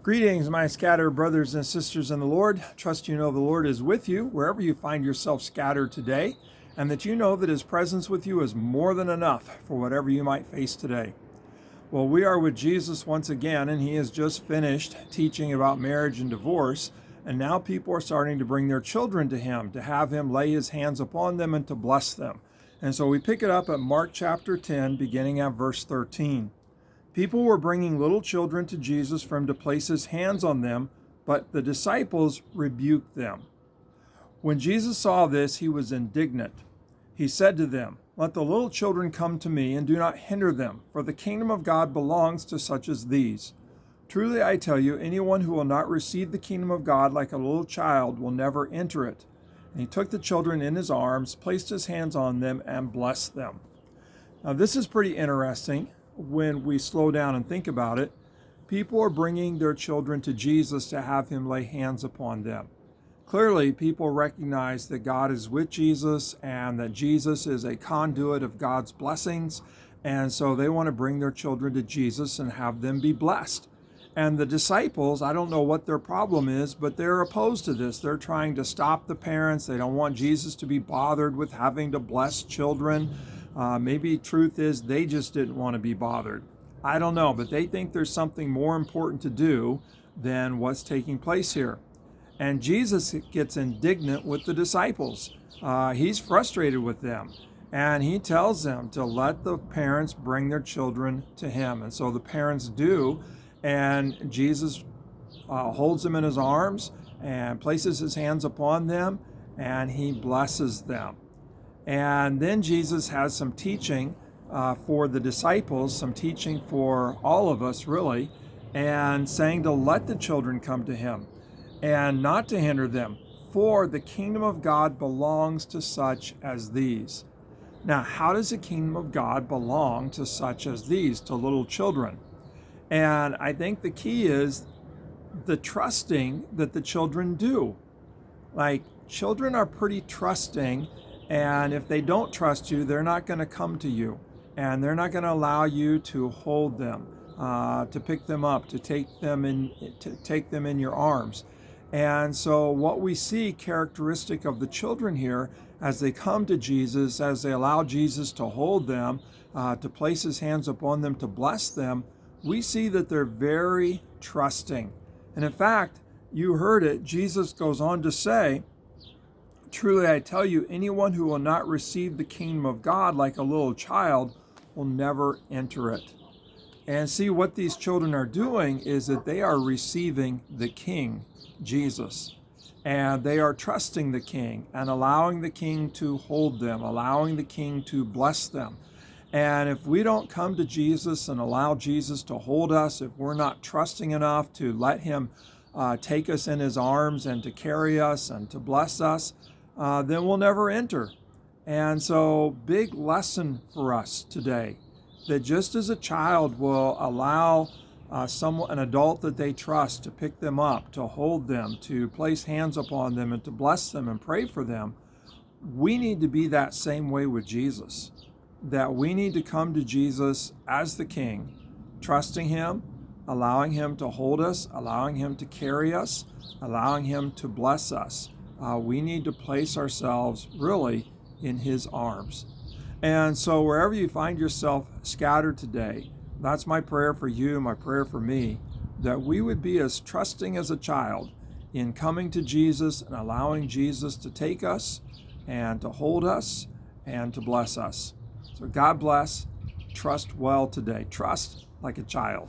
Greetings, my scattered brothers and sisters in the Lord. Trust you know the Lord is with you wherever you find yourself scattered today, and that you know that His presence with you is more than enough for whatever you might face today. Well, we are with Jesus once again, and He has just finished teaching about marriage and divorce, and now people are starting to bring their children to Him, to have Him lay His hands upon them and to bless them. And so we pick it up at Mark chapter 10, beginning at verse 13. People were bringing little children to Jesus for Him to place His hands on them, but the disciples rebuked them. When Jesus saw this, He was indignant. He said to them, "Let the little children come to me, and do not hinder them, for the kingdom of God belongs to such as these. Truly I tell you, anyone who will not receive the kingdom of God like a little child will never enter it." And He took the children in His arms, placed His hands on them, and blessed them. Now this is pretty interesting. When we slow down and think about it, people are bringing their children to Jesus to have Him lay hands upon them. Clearly, people recognize that God is with Jesus and that Jesus is a conduit of God's blessings, and so they want to bring their children to Jesus and have them be blessed. And the disciples, I don't know what their problem is, but they're opposed to this. They're trying to stop the parents. They don't want Jesus to be bothered with having to bless children. Maybe truth is they just didn't want to be bothered. I don't know, but they think there's something more important to do than what's taking place here. And Jesus gets indignant with the disciples. He's frustrated with them. And He tells them to let the parents bring their children to Him. And so the parents do. And Jesus holds them in His arms and places His hands upon them, and He blesses them. And then Jesus has some teaching for the disciples, some teaching for all of us really, and saying to let the children come to Him and not to hinder them, for the kingdom of God belongs to such as these. Now, how does the kingdom of God belong to such as these, to little children? And I think the key is the trusting that the children do. Like, children are pretty trusting. And if they don't trust you, they're not going to come to you. And they're not going to allow you to hold them, to pick them up, to take them in your arms. And so what we see characteristic of the children here, as they come to Jesus, as they allow Jesus to hold them, to place His hands upon them, to bless them, we see that they're very trusting. And in fact, you heard it, Jesus goes on to say, "Truly I tell you, anyone who will not receive the kingdom of God like a little child will never enter it." And see, what these children are doing is that they are receiving the King, Jesus. And they are trusting the King and allowing the King to hold them, allowing the King to bless them. And if we don't come to Jesus and allow Jesus to hold us, if we're not trusting enough to let Him take us in His arms and to carry us and to bless us, then we'll never enter. And so, big lesson for us today, that just as a child will allow an adult that they trust to pick them up, to hold them, to place hands upon them, and to bless them and pray for them, we need to be that same way with Jesus. That we need to come to Jesus as the King, trusting Him, allowing Him to hold us, allowing Him to carry us, allowing Him to bless us. We need to place ourselves really in His arms. And so wherever you find yourself scattered today, that's my prayer for you, my prayer for me, that we would be as trusting as a child in coming to Jesus and allowing Jesus to take us and to hold us and to bless us. So God bless. Trust well today. Trust like a child.